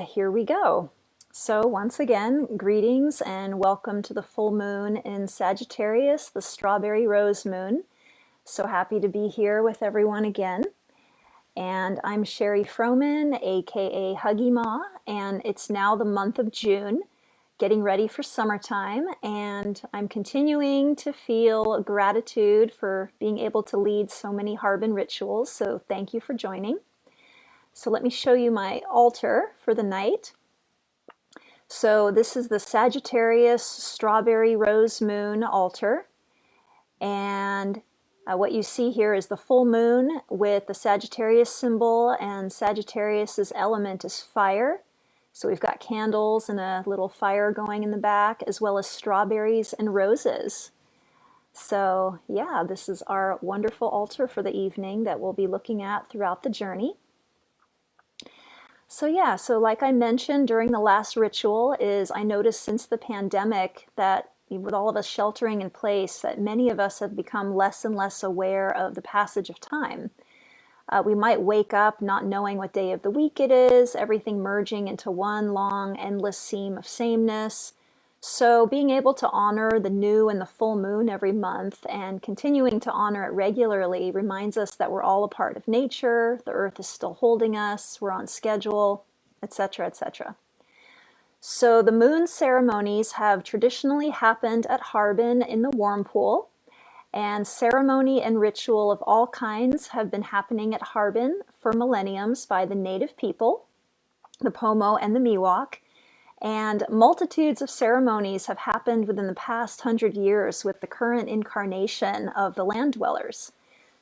here we go. So once again, greetings and welcome to the full moon in Sagittarius, the strawberry rose moon. So happy to be here with everyone again. And I'm Sherry Froman, aka Huggi-Ma, and it's now the month of June, getting ready for summertime, and I'm continuing to feel gratitude for being able to lead so many Harbin rituals, so thank you for joining. So let me show you my altar for the night. So this is the Sagittarius Strawberry Rose Moon altar. And what you see here is the full moon with the Sagittarius symbol, and Sagittarius's element is fire. So we've got candles and a little fire going in the back, as well as strawberries and roses. So yeah, this is our wonderful altar for the evening that we'll be looking at throughout the journey. So yeah, so like I mentioned during the last ritual is I noticed since the pandemic that with all of us sheltering in place, that many of us have become less and less aware of the passage of time. We might wake up not knowing what day of the week it is, everything merging into one long, endless seam of sameness. So being able to honor the new and the full moon every month and continuing to honor it regularly reminds us that we're all a part of nature, the earth is still holding us, we're on schedule, etc., etc. So the moon ceremonies have traditionally happened at Harbin in the warm pool, and ceremony and ritual of all kinds have been happening at Harbin for millenniums by the native people, the Pomo and the Miwok. And multitudes of ceremonies have happened within the past 100 years with the current incarnation of the land dwellers.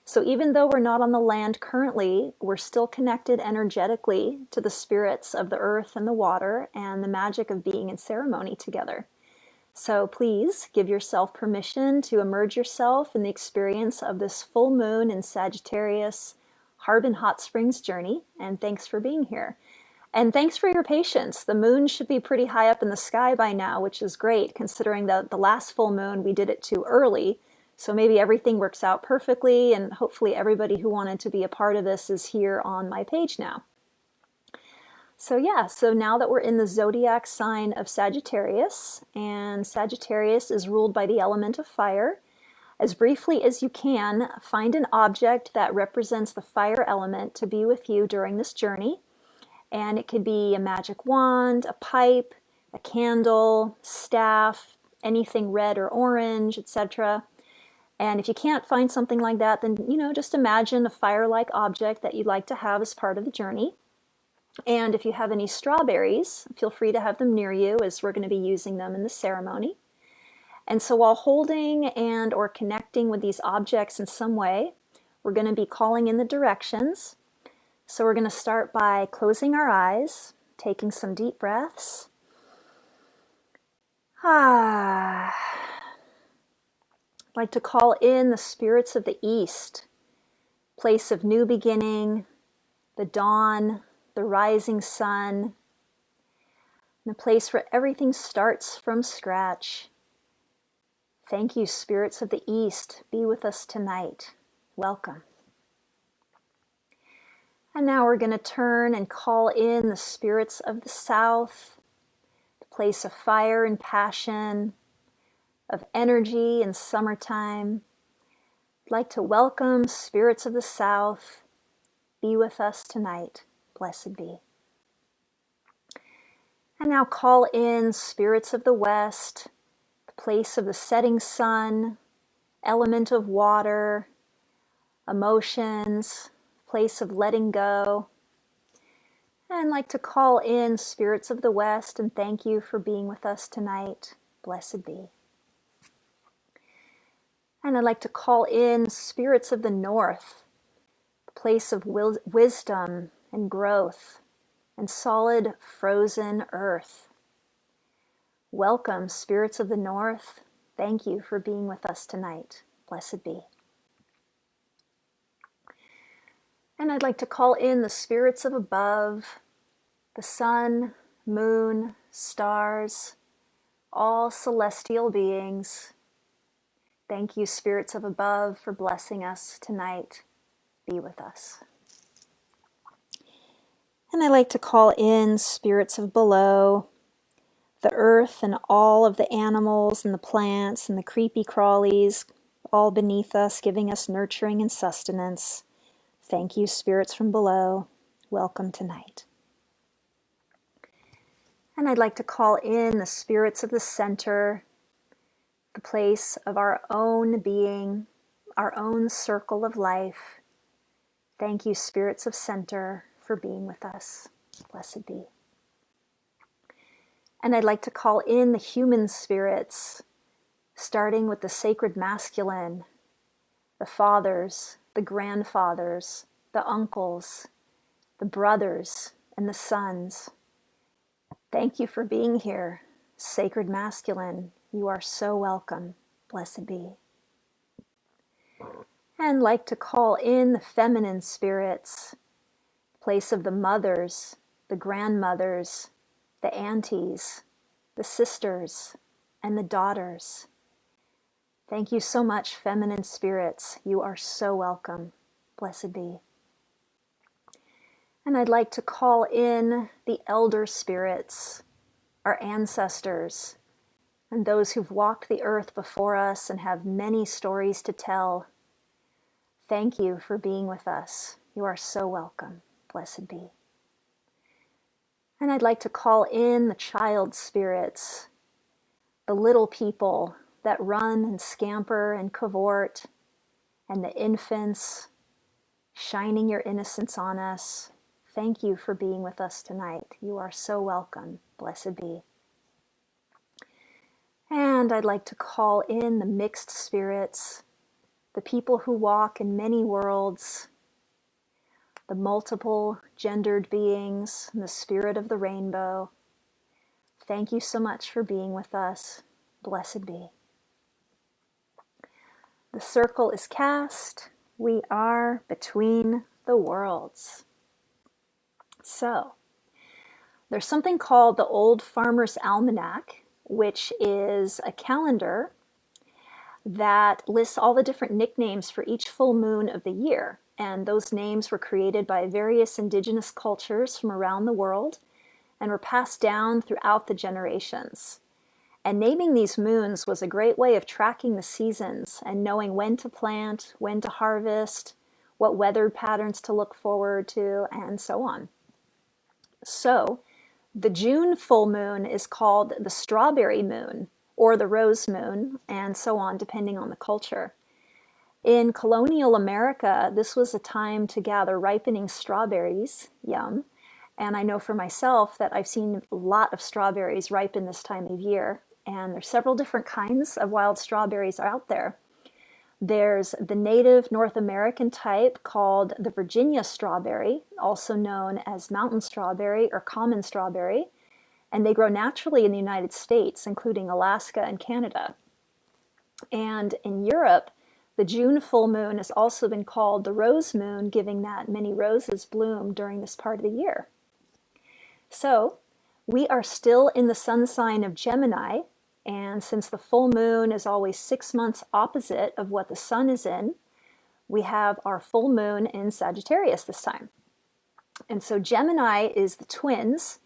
So even though we're not on the land currently, we're still connected energetically to the spirits of the earth and the water and the magic of being in ceremony together. So please give yourself permission to immerse yourself in the experience of this full moon in Sagittarius Harbin Hot Springs journey, and thanks for being here. And thanks for your patience. The moon should be pretty high up in the sky by now, which is great considering that the last full moon we did it too early. So maybe everything works out perfectly, and hopefully everybody who wanted to be a part of this is here on my page now. So yeah, so now that we're in the zodiac sign of Sagittarius, and Sagittarius is ruled by the element of fire, as briefly as you can, find an object that represents the fire element to be with you during this journey. And it could be a magic wand, a pipe, a candle, staff, anything red or orange, etc. And if you can't find something like that, then, just imagine a fire-like object that you'd like to have as part of the journey. And if you have any strawberries, feel free to have them near you, as we're going to be using them in the ceremony. And so while holding and or connecting with these objects in some way, we're going to be calling in the directions. So we're going to start by closing our eyes, taking some deep breaths. I'd like to call in the spirits of the East, place of new beginning, the dawn, the rising sun, the place where everything starts from scratch. Thank you, spirits of the East. Be with us tonight. Welcome. And now we're going to turn and call in the spirits of the South, the place of fire and passion, of energy and summertime. I'd like to welcome spirits of the South. Be with us tonight. Blessed be. And now call in spirits of the West, the place of the setting sun, element of water, emotions, place of letting go. And I'd like to call in spirits of the West and thank you for being with us tonight. Blessed be. And I'd like to call in spirits of the North, the place of wisdom and growth and solid frozen earth. Welcome, spirits of the North. Thank you for being with us tonight. Blessed be. And I'd like to call in the spirits of above, the sun, moon, stars, all celestial beings. Thank you, spirits of above, for blessing us tonight. Be with us. And I like to call in spirits of below, the earth and all of the animals and the plants and the creepy crawlies, all beneath us, giving us nurturing and sustenance. Thank you, spirits from below. Welcome tonight. And I'd like to call in the spirits of the center, the place of our own being, our own circle of life. Thank you, spirits of center, for being with us. Blessed be. And I'd like to call in the human spirits, starting with the sacred masculine, the fathers, the grandfathers, the uncles, the brothers, and the sons. Thank you for being here, sacred masculine. You are so welcome. Blessed be. And like to call in the feminine spirits, place of the mothers, the grandmothers, the aunties, the sisters, and the daughters. Thank you so much, feminine spirits. You are so welcome. Blessed be. And I'd like to call in the elder spirits, our ancestors, and those who've walked the earth before us and have many stories to tell. Thank you for being with us. You are so welcome. Blessed be. And I'd like to call in the child spirits, the little people that run and scamper and cavort, and the infants shining your innocence on us. Thank you for being with us tonight. You are so welcome. Blessed be. And I'd like to call in the mixed spirits, the people who walk in many worlds, the multiple gendered beings, and the spirit of the rainbow. Thank you so much for being with us. Blessed be. The circle is cast. We are between the worlds. So, there's something called the Old Farmer's Almanac, which is a calendar that lists all the different nicknames for each full moon of the year. And those names were created by various indigenous cultures from around the world and were passed down throughout the generations. And naming these moons was a great way of tracking the seasons and knowing when to plant, when to harvest, what weather patterns to look forward to, and so on. So, the June full moon is called the strawberry moon or the rose moon, and so on, depending on the culture. In colonial America, this was a time to gather ripening strawberries, yum, and I know for myself that I've seen a lot of strawberries ripen this time of year, and there's several different kinds of wild strawberries out there. There's the native North American type called the Virginia strawberry, also known as mountain strawberry or common strawberry, and they grow naturally in the United States, including Alaska and Canada. And in Europe, the June full moon has also been called the rose moon, giving that many roses bloom during this part of the year. So, we are still in the sun sign of Gemini, and since the full moon is always 6 months opposite of what the sun is in, we have our full moon in Sagittarius this time. And so Gemini is the twins,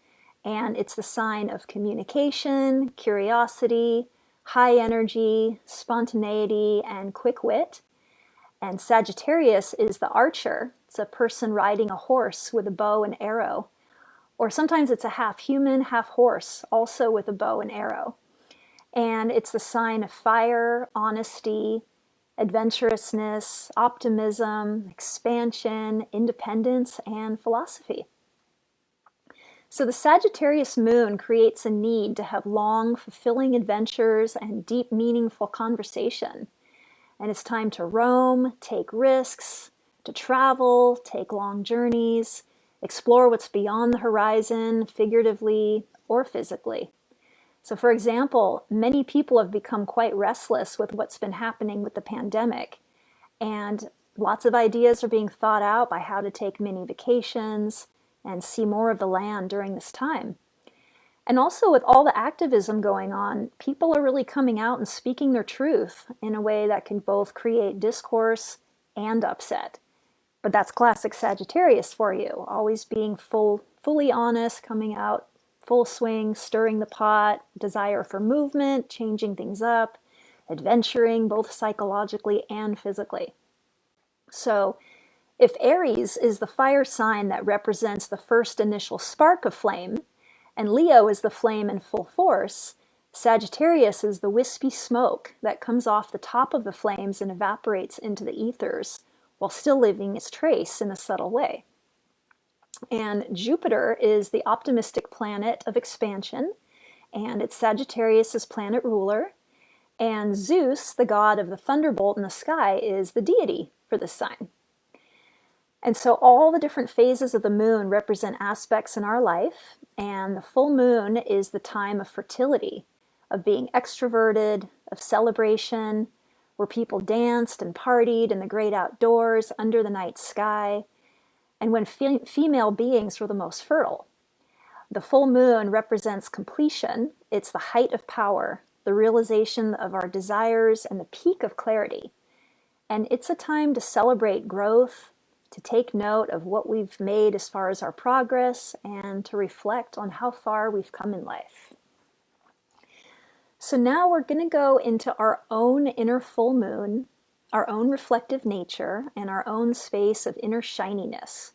and it's the sign of communication, curiosity, high energy, spontaneity, and quick wit. And Sagittarius is the archer. It's a person riding a horse with a bow and arrow. Or sometimes it's a half human, half horse, also with a bow and arrow. And it's the sign of fire, honesty, adventurousness, optimism, expansion, independence, and philosophy. So the Sagittarius moon creates a need to have long, fulfilling adventures and deep, meaningful conversation. And it's time to roam, take risks, to travel, take long journeys, explore what's beyond the horizon, figuratively or physically. So for example, many people have become quite restless with what's been happening with the pandemic. And lots of ideas are being thought out by how to take mini vacations and see more of the land during this time. And also with all the activism going on, people are really coming out and speaking their truth in a way that can both create discourse and upset. But that's classic Sagittarius for you, always being full fully honest, coming out full swing, stirring the pot, desire for movement, changing things up, adventuring both psychologically and physically. So if Aries is the fire sign that represents the first initial spark of flame, and Leo is the flame in full force, Sagittarius is the wispy smoke that comes off the top of the flames and evaporates into the ethers while still leaving its trace in a subtle way. And Jupiter is the optimistic planet of expansion, and it's Sagittarius's planet ruler. And Zeus, the god of the thunderbolt in the sky, is the deity for this sign. And so all the different phases of the moon represent aspects in our life, and the full moon is the time of fertility, of being extroverted, of celebration, where people danced and partied in the great outdoors under the night sky, and when female beings were the most fertile. The full moon represents completion. It's the height of power, the realization of our desires, and the peak of clarity. And it's a time to celebrate growth, to take note of what we've made as far as our progress, and to reflect on how far we've come in life. So now we're going to go into our own inner full moon, our own reflective nature, and our own space of inner shininess.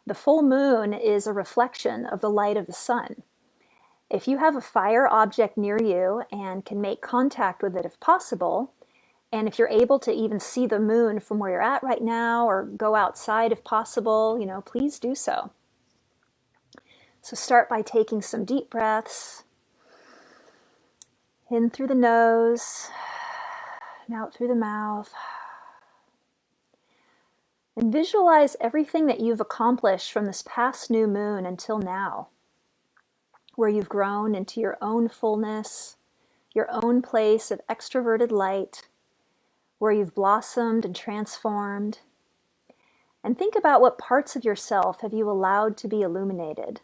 The full moon is a reflection of the light of the sun. If you have a fire object near you and can make contact with it if possible, and if you're able to even see the moon from where you're at right now or go outside if possible, please do so. So start by taking some deep breaths. In through the nose, and out through the mouth. And visualize everything that you've accomplished from this past new moon until now, where you've grown into your own fullness, your own place of extroverted light, where you've blossomed and transformed. And think about what parts of yourself have you allowed to be illuminated.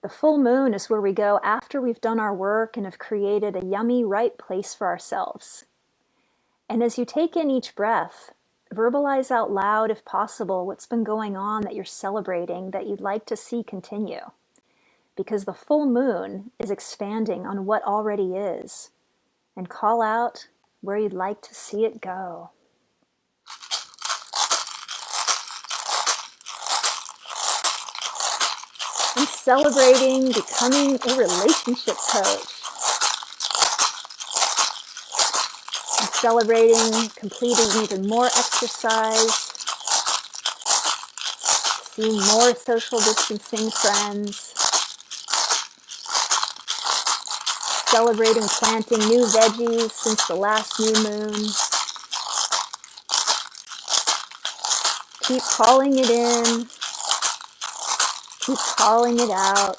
The full moon is where we go after we've done our work and have created a yummy, right place for ourselves. And as you take in each breath, verbalize out loud, if possible, what's been going on that you're celebrating that you'd like to see continue. Because the full moon is expanding on what already is. And call out where you'd like to see it go. And celebrating becoming a relationship coach. And celebrating completing even more exercise. Seeing more social distancing friends. Celebrating planting new veggies since the last new moon. Keep calling it in. Keep calling it out.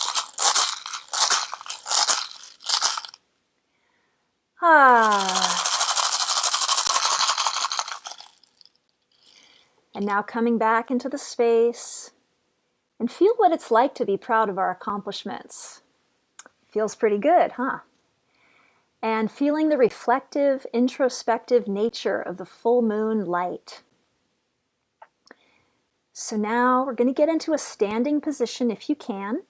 And now coming back into the space and feel what it's like to be proud of our accomplishments. Feels pretty good, huh? And feeling the reflective, introspective nature of the full moon light. So now we're going to get into a standing position if you can,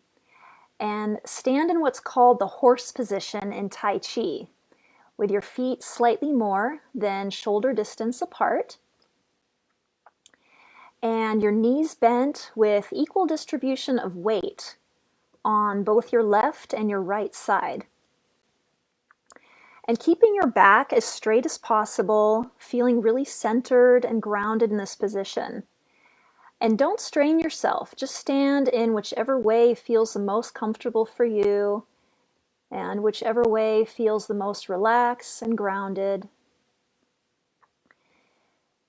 and stand in what's called the horse position in Tai Chi, with your feet slightly more than shoulder distance apart, and your knees bent with equal distribution of weight on both your left and your right side. And keeping your back as straight as possible, feeling really centered and grounded in this position. And don't strain yourself, just stand in whichever way feels the most comfortable for you and whichever way feels the most relaxed and grounded.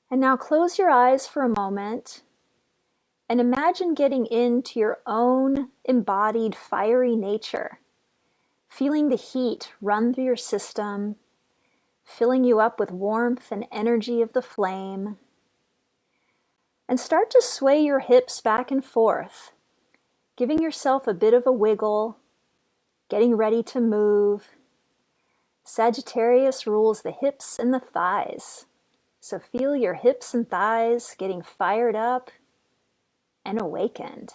And now close your eyes for a moment and imagine getting into your own embodied fiery nature, feeling the heat run through your system, filling you up with warmth and energy of the flame. And start to sway your hips back and forth, giving yourself a bit of a wiggle, getting ready to move. Sagittarius rules the hips and the thighs. So feel your hips and thighs getting fired up and awakened.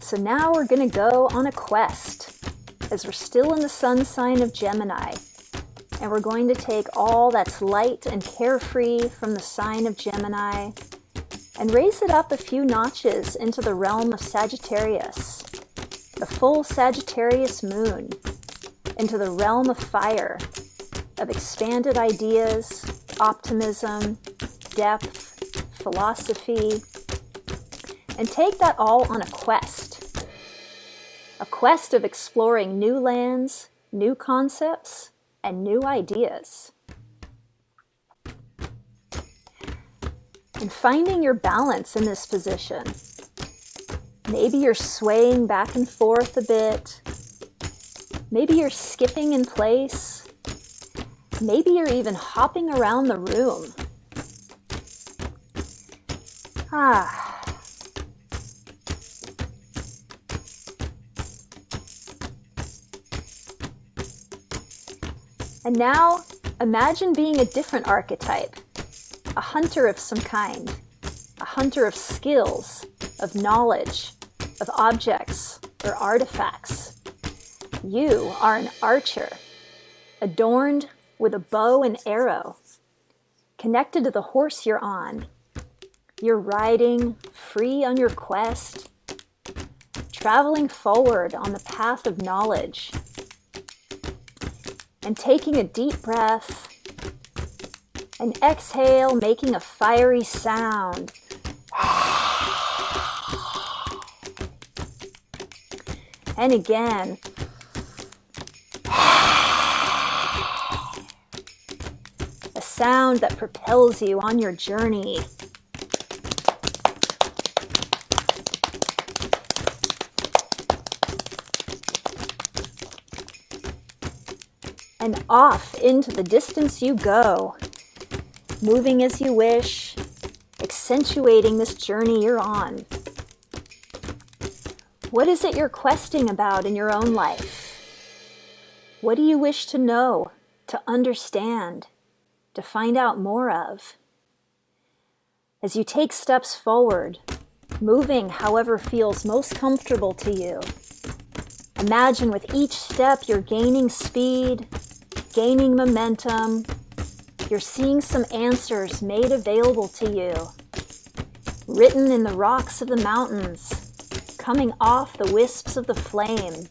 So now we're going to go on a quest as we're still in the sun sign of Gemini. And we're going to take all that's light and carefree from the sign of Gemini and raise it up a few notches into the realm of Sagittarius, the full Sagittarius moon, into the realm of fire, of expanded ideas, optimism, depth, philosophy, and take that all on a quest of exploring new lands, new concepts, and new ideas. And finding your balance in this position. Maybe you're swaying back and forth a bit. Maybe you're skipping in place. Maybe you're even hopping around the room. And now, imagine being a different archetype, a hunter of some kind, a hunter of skills, of knowledge, of objects or artifacts. You are an archer, adorned with a bow and arrow, connected to the horse you're on. You're riding free on your quest, traveling forward on the path of knowledge, and taking a deep breath, and exhale, making a fiery sound. And again. A sound that propels you on your journey. And off into the distance you go, moving as you wish, accentuating this journey you're on. What is it you're questing about in your own life? What do you wish to know, to understand, to find out more of? As you take steps forward, moving however feels most comfortable to you, imagine with each step you're gaining speed, gaining momentum. You're seeing some answers made available to you, written in the rocks of the mountains, coming off the wisps of the flame,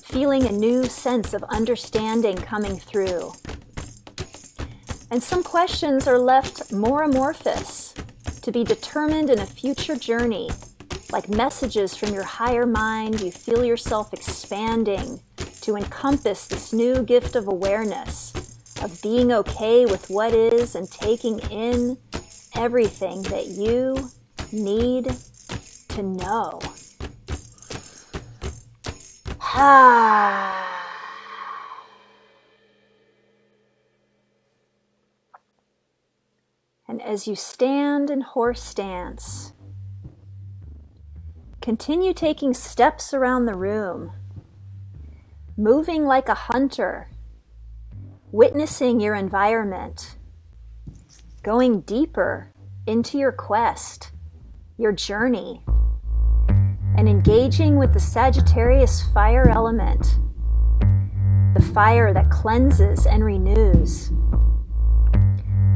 feeling a new sense of understanding coming through. And some questions are left more amorphous, to be determined in a future journey, like messages from your higher mind. You feel yourself expanding to encompass this new gift of awareness, of being okay with what is and taking in everything that you need to know. And as you stand in horse stance, continue taking steps around the room, moving like a hunter, witnessing your environment, going deeper into your quest, your journey, and engaging with the Sagittarius fire element, the fire that cleanses and renews.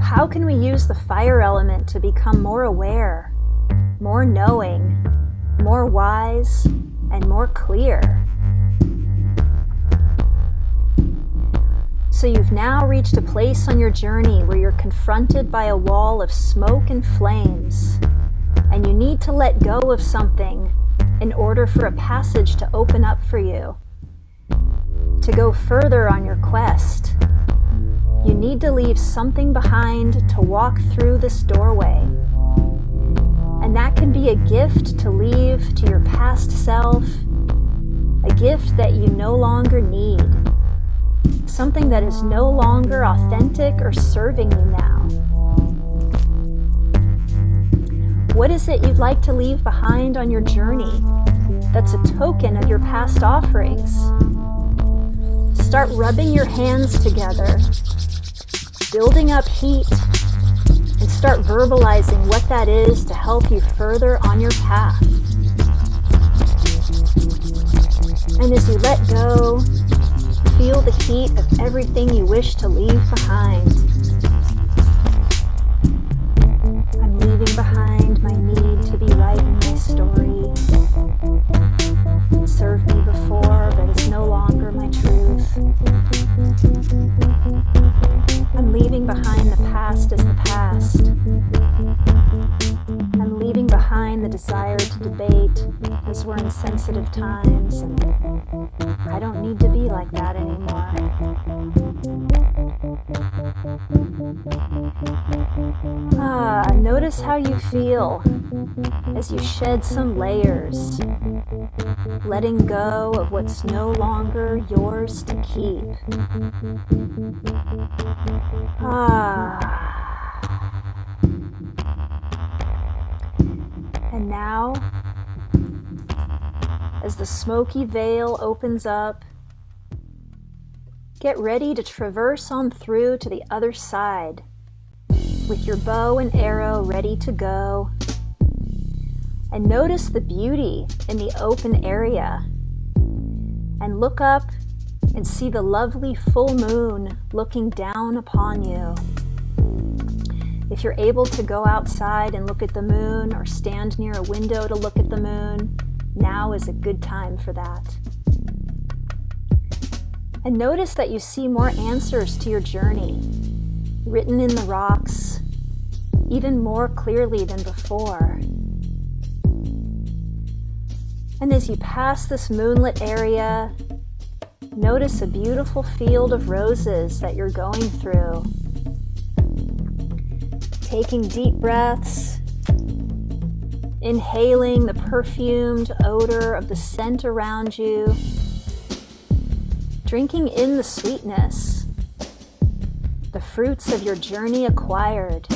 How can we use the fire element to become more aware, more knowing, more wise, and more clear? So you've now reached a place on your journey where you're confronted by a wall of smoke and flames, and you need to let go of something in order for a passage to open up for you. To go further on your quest, you need to leave something behind to walk through this doorway. And that can be a gift to leave to your past self, a gift that you no longer need, something that is no longer authentic or serving you now. What is it you'd like to leave behind on your journey that's a token of your past offerings? Start rubbing your hands together, building up heat, and start verbalizing what that is to help you further on your path. And as you let go, feel the heat of everything you wish to leave behind. I'm leaving behind my need to be right in my story. It served me before, but is no longer my truth. I'm leaving behind the past as the past. I'm leaving behind the desire to debate, as we're in sensitive times, and I don't need to be like that anymore. Notice how you feel as you shed some layers, letting go of what's no longer yours to keep. And now, as the smoky veil opens up, get ready to traverse on through to the other side with your bow and arrow ready to go. And notice the beauty in the open area. And look up and see the lovely full moon looking down upon you. If you're able to go outside and look at the moon or stand near a window to look at the moon, now is a good time for that. And notice that you see more answers to your journey, written in the rocks, even more clearly than before. And as you pass this moonlit area, notice a beautiful field of roses that you're going through. Taking deep breaths, inhaling the perfumed odor of the scent around you, drinking in the sweetness, the fruits of your journey acquired.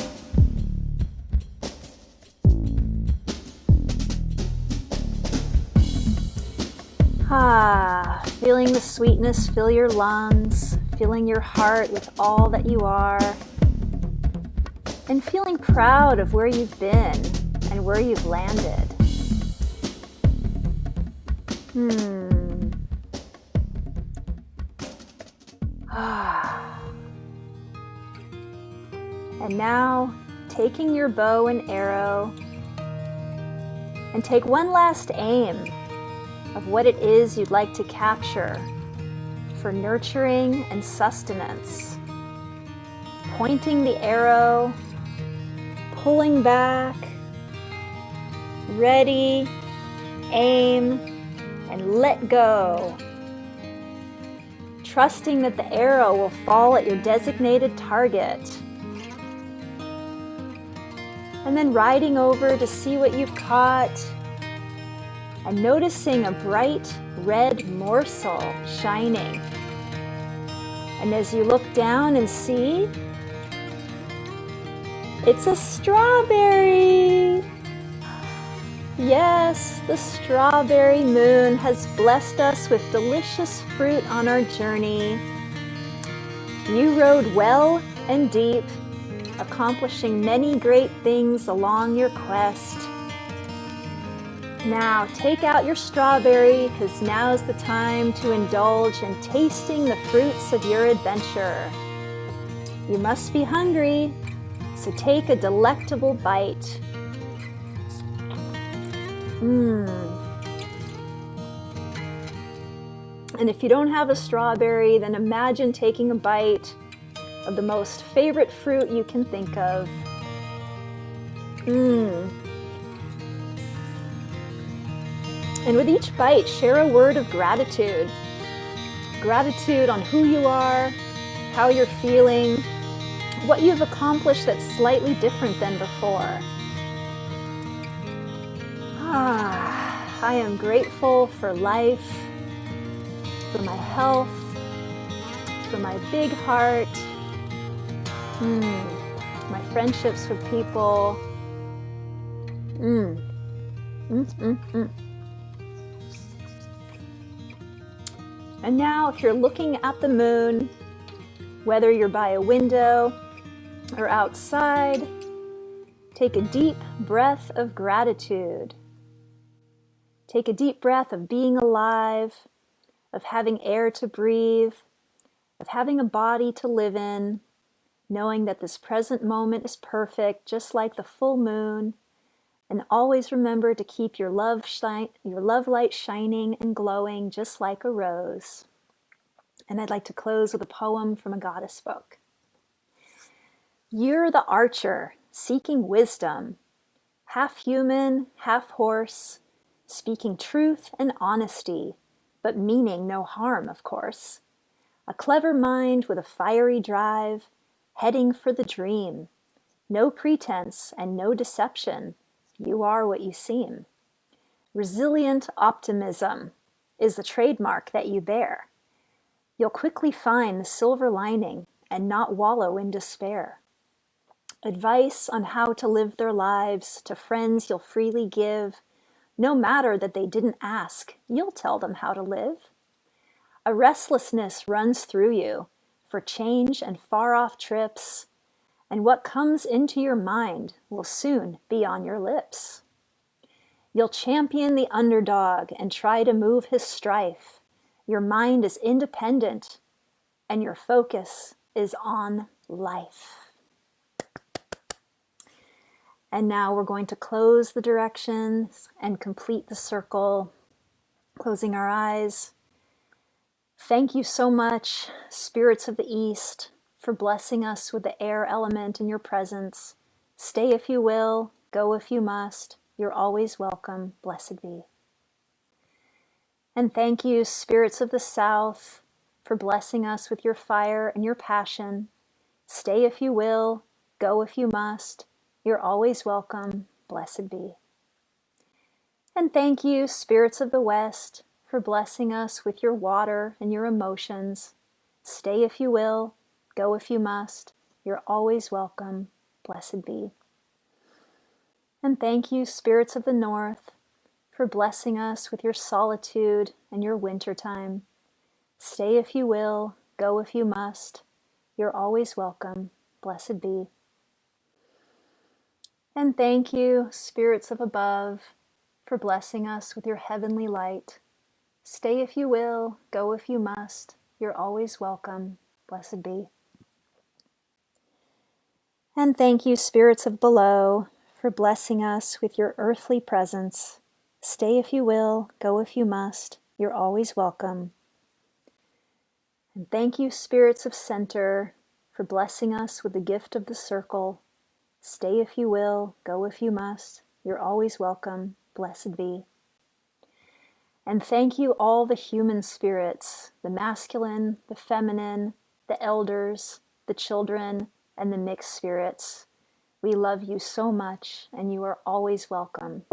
Feeling the sweetness fill your lungs, filling your heart with all that you are, and feeling proud of where you've been and where you've landed. And now, taking your bow and arrow, and take one last aim of what it is you'd like to capture for nurturing and sustenance. Pointing the arrow, pulling back, ready, aim, and let go. Trusting that the arrow will fall at your designated target. And then riding over to see what you've caught, and noticing a bright red morsel shining. And as you look down and see, it's a strawberry. Yes, the strawberry moon has blessed us with delicious fruit on our journey. You rode well and deep, accomplishing many great things along your quest. Now take out your strawberry, because now's the time to indulge in tasting the fruits of your adventure. You must be hungry, so take a delectable bite. And if you don't have a strawberry, then imagine taking a bite of the most favorite fruit you can think of. And with each bite, share a word of gratitude. Gratitude on who you are, how you're feeling, what you've accomplished that's slightly different than before. I am grateful for life, for my health, for my big heart, my friendships with people. And now, if you're looking at the moon, whether you're by a window or outside, take a deep breath of gratitude. Take a deep breath of being alive, of having air to breathe, of having a body to live in, knowing that this present moment is perfect, just like the full moon. And always remember to keep your love light shining and glowing just like a rose. And I'd like to close with a poem from a goddess book. You're the archer seeking wisdom, half human, half horse, speaking truth and honesty, but meaning no harm, of course. A clever mind with a fiery drive, heading for the dream. No pretense and no deception. You are what you seem. Resilient optimism is the trademark that you bear. You'll quickly find the silver lining and not wallow in despair. Advice on how to live their lives to friends you'll freely give. No matter that they didn't ask, you'll tell them how to live. A restlessness runs through you for change and far-off trips, and what comes into your mind will soon be on your lips. You'll champion the underdog and try to move his strife. Your mind is independent, and your focus is on life. And now we're going to close the directions and complete the circle, closing our eyes. Thank you so much, spirits of the East, for blessing us with the air element in your presence. Stay if you will, go if you must. You're always welcome. Blessed be. And thank you, spirits of the South, for blessing us with your fire and your passion. Stay if you will, go if you must. You're always welcome. Blessed be. And thank you, spirits of the West, for blessing us with your water and your emotions. Stay if you will, go if you must. You're always welcome. Blessed be. And thank you, spirits of the North, for blessing us with your solitude and your wintertime. Stay if you will, go if you must. You're always welcome. Blessed be. And thank you, spirits of above, for blessing us with your heavenly light. Stay if you will, go if you must. You're always welcome. Blessed be. And thank you, spirits of below, for blessing us with your earthly presence. Stay if you will, go if you must. You're always welcome. And thank you, spirits of center, for blessing us with the gift of the circle. Stay if you will, go if you must. You're always welcome. Blessed be. And thank you, all the human spirits, the masculine, the feminine, the elders, the children, and the mixed spirits. We love you so much, and you are always welcome.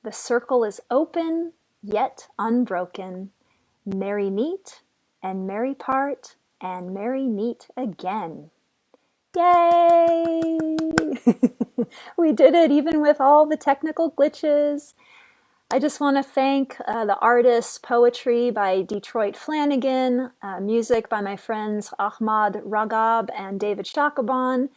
The circle is open, yet unbroken. Merry meet, and merry part, and merry meet again. Yay! We did it, even with all the technical glitches. I just want to thank the artists, poetry by Detroit Flanagan, music by my friends Ahmad Ragab and David Shakaban,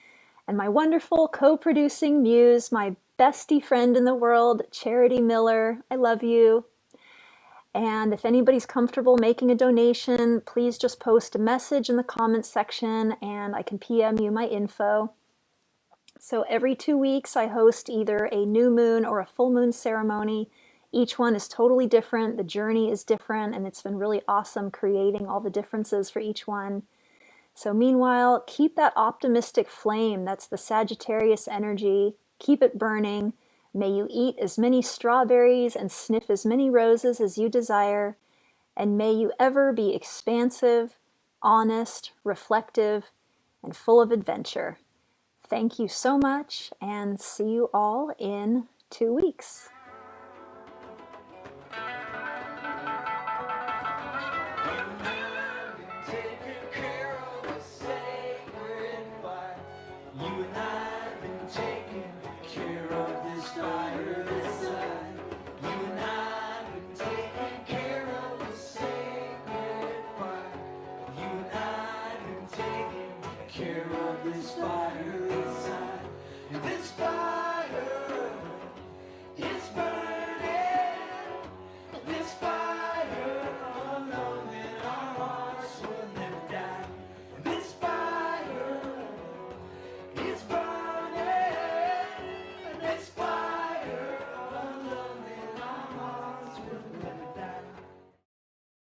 and my wonderful co-producing muse, my bestie friend in the world, Charity Miller. I love you. And if anybody's comfortable making a donation, please just post a message in the comments section and I can PM you my info. So every 2 weeks I host either a new moon or a full moon ceremony. Each one is totally different. The journey is different, and it's been really awesome creating all the differences for each one. So meanwhile, keep that optimistic flame. That's the Sagittarius energy. Keep it burning. May you eat as many strawberries and sniff as many roses as you desire. And may you ever be expansive, honest, reflective, and full of adventure. Thank you so much, and see you all in 2 weeks.